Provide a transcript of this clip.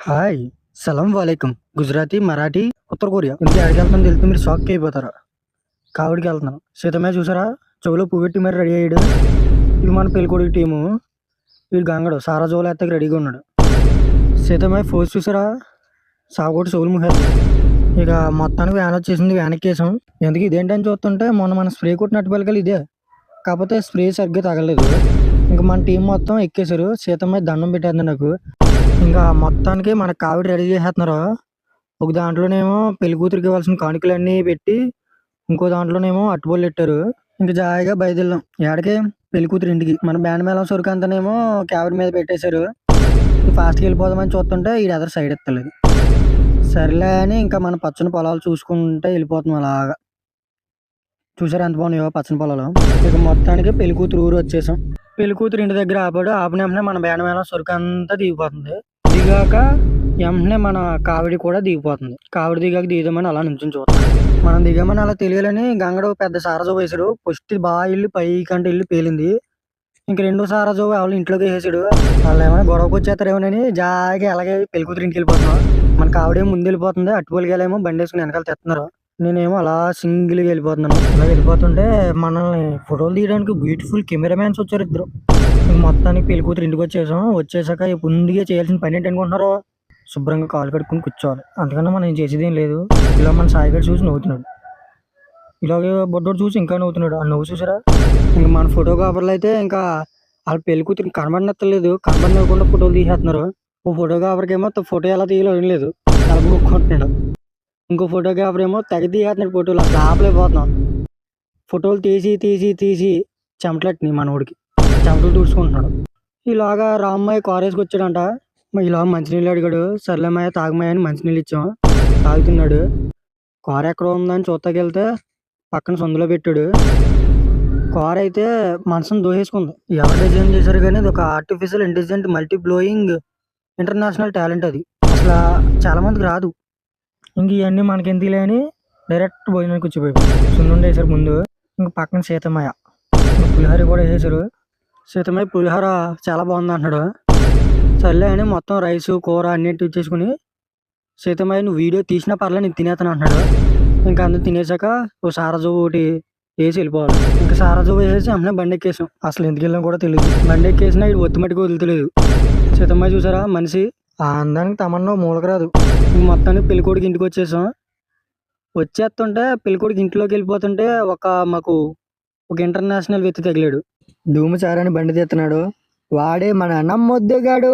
Hi! సలాం వాలేకుం. గుజరాతీ, మరాఠీ, ఉత్తర Korea. ఇంతకీ ఎక్కడికెళ్తున్నానో తెలిస్తే మీరు షాక్ అయిపోతారు. కావడికెళ్తున్నాను. సీతమ్మయ్య చూసారా? చెవిలో పువ్వెట్టి మరి రెడీ అయ్యాడు. ఇది మన పెళ్ళికొడుకు టీము. వీడు గంగడు. సారా జోలు ఎత్తకి రెడీగా ఉన్నాడు. సీతమ్మయ్య ఫోజ్ చూసారా? సావగొట్టి చెవులు మూసేస్తుంది. ఇక మొత్తానికి వ్యాన్ వచ్చేసింది. వ్యాన్ ఎక్కేసాం. ఎందుకు ఇదేంటని చూస్తుంటే మొన్న మనం స్ప్రే కొట్టినట్టు పిల్లకలు ఇదే. కాకపోతే స్ప్రే సరిగ్గా తగలేదు. ఇంక మన టీం మొత్తం ఎక్కేశారు. సీతమ్మయ్య దండం పెట్టేస్తుంది నాకు. ఇంకా మొత్తానికి మన కావిడి రెడీ చేసేస్తున్నారు. ఒక దాంట్లోనేమో పెళ్లి కూతురికి ఇవ్వాల్సిన కానుకలన్నీ పెట్టి, ఇంకో దాంట్లోనేమో అరటిపళ్ళు పెట్టారు. ఇంక జాయిగా బయలుదేరాం. ఏడకి పెళ్లి కూతురు ఇంటికి. మన బ్యాండ్ మేళం సరుకు అంతానేమో కావిడి మీద పెట్టేశారు. ఫాస్ట్గా వెళ్ళిపోదామని చూస్తుంటే ఈ ఎదరు సైడ్ ఎత్తలేదు. సర్లే అని ఇంకా మన పచ్చని పొలాలు చూసుకుంటే వెళ్ళిపోతున్నాం అలాగా. చూసారా ఎంత బాగున్నాయో పచ్చని పొలాలు. ఇక మొత్తానికి పెళ్లి కూతురు ఊరు వచ్చేసాం. పెళ్లి కూతురు ఇంటి దగ్గర ఆపాడు. ఆపిన వెంటనే మన బ్యాండ్ మేళం సరుకు అంతా దిగిపోతుంది. దిగాక వెంటనే మన కావిడి కూడా దిగిపోతుంది. కావిడి దిగాక దిగుదామని అలా నించుని చూస్తాం. మనం దిగామని అలా తెలియాలని గంగడు పెద్ద సారజో వేసాడు. ఫస్ట్ బాగా వెళ్ళి పైకంటే వెళ్ళి పేలింది. ఇంక రెండో సారజో వాళ్ళ ఇంట్లోకి వేసాడు. వాళ్ళు ఏమైనా గొడవకు వచ్చేస్తారేమోనని జాగా అలాగే పెళ్లి కూతురు ఇంటికి వెళ్ళిపోతున్నాం. మన కావిడేమో ముందు వెళ్ళిపోతుంది. అట్టుపల్లిగాలేమో బండి వేసుకుని వెనకాల తెస్తున్నారు. నేనేమో అలా సింగిల్గా వెళ్ళిపోతున్నాను. అలా వెళ్ళిపోతుంటే మనల్ని ఫోటోలు తీయడానికి బ్యూటిఫుల్ కెమెరామ్యాన్స్ వచ్చారు ఇద్దరు. మొత్తానికి పెళ్లి కూతురు ఇంటికి వచ్చేసాం. వచ్చేసాక ముందుగా చేయాల్సిన పని ఏంటి అనుకుంటున్నారో, శుభ్రంగా కాలు కడుక్కొని కూర్చోవాలి. అందుకన్నా మనం చేసేది ఏం లేదు. ఇలా మన సాయిగడు చూసి నవ్వుతున్నాడు. ఇలాగే బొడ్డోడు చూసి ఇంకా నవ్వుతున్నాడు. ఆ నవ్వు చూసారా? ఇంకా మన ఫోటోగ్రాఫర్లు అయితే ఇంకా వాళ్ళ పెళ్లి కూతురు కనబడినట్లేదు. కనబడినకుండా ఫోటోలు తీసేస్తున్నారు. ఓ ఫోటోగ్రాఫర్కి ఏమో ఫోటో ఎలా తీయాలో ఏం లేదు. తలపుకుంటున్నాడు. ఇంకో ఫోటోగ్రాఫర్ ఏమో తెగ తీసేస్తున్నాడు ఫోటోలు. అసలు ఆపలేకపోతున్నాం. ఫోటోలు తీసి తీసి తీసి చెమటలట్టినాయి మనోడికి. చెమటలు తుడుచుకుంటున్నాడు. ఇలాగా రామ్మయ్య కారు వేసుకొచ్చాడంట. ఇలా మంచినీళ్ళు అడిగాడు. సర్లేమయ్య తాగమయ్య అని మంచినీళ్ళు ఇచ్చాం. తాగుతున్నాడు. కారు ఎక్కడ ఉందని చూస్తాకెళ్తే పక్కన సందులో పెట్టాడు. కారు అయితే మనసును దోహేసుకుంది. ఎవరు డిజైన్ చేశారు కానీ ఇది ఒక artificial intelligent multi blowing international talent. అది అసలు చాలా మందికి రాదు. ఇంక ఇవన్నీ మనకి ఎందుకులే అని డైరెక్ట్ భోజనానికి కూర్చోపోయాడు. సున్నుండి వేసారు ముందు. ఇంక పక్కన సీతమ్మయ్య పులిహోర కూడా వేసారు. సీతమ్మయ్య పులిహోర చాలా బాగుంది అంటున్నాడు. సర్లే అని మొత్తం రైసు కూర అన్నిటి ఇచ్చేసుకుని సీతమ్మయ్య నువ్వు వీడియో తీసినా పర్లేదు నేను తినేస్తాను అంటున్నాడు. ఇంకా అందరూ తినేసాక ఓ సారజు ఒకటి వేసి వెళ్ళిపోవాలి. ఇంకా సారజు వేసేసి అమ్మ బండి ఎక్కేసాం. అసలు ఎందుకు వెళ్ళాం కూడా తెలియదు. బండి ఎక్కేసినా ఇది ఒత్తి మట్టికి వదులుతలేదు. సీతమ్మయ్య చూసారా మనిషి ఆ అందానికి తమన్నా మూలక రాదు. మొత్తానికి పెళ్ళికొడుకు ఇంటికి వచ్చేసాం. వచ్చేస్తుంటే పెళ్ళికొడుకు ఇంట్లోకి వెళ్ళిపోతుంటే మాకు ఒక ఇంటర్నేషనల్ వ్యక్తి తగిలాడు. ధూము చారని బండి తీస్తున్నాడు. వాడే మన నమ్మొద్దుగాడు.